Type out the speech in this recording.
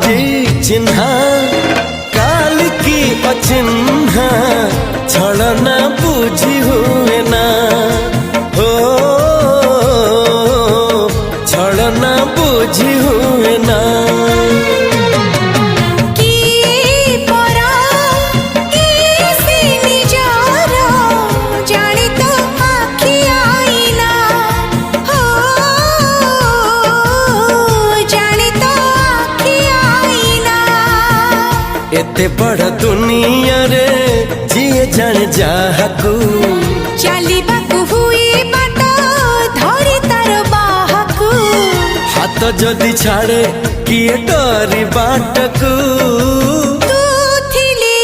जी चिन्हा काल की अचिन्हा छलना बुझी हुए ना हो छलना बुझी हुए ना एते बड़ दुनिया रे जिए जान जाहकू चलिबाकू हुई बाट धरी तार बाहकू हाथ जदि छाड़े किए डरी बाटकू तू थिली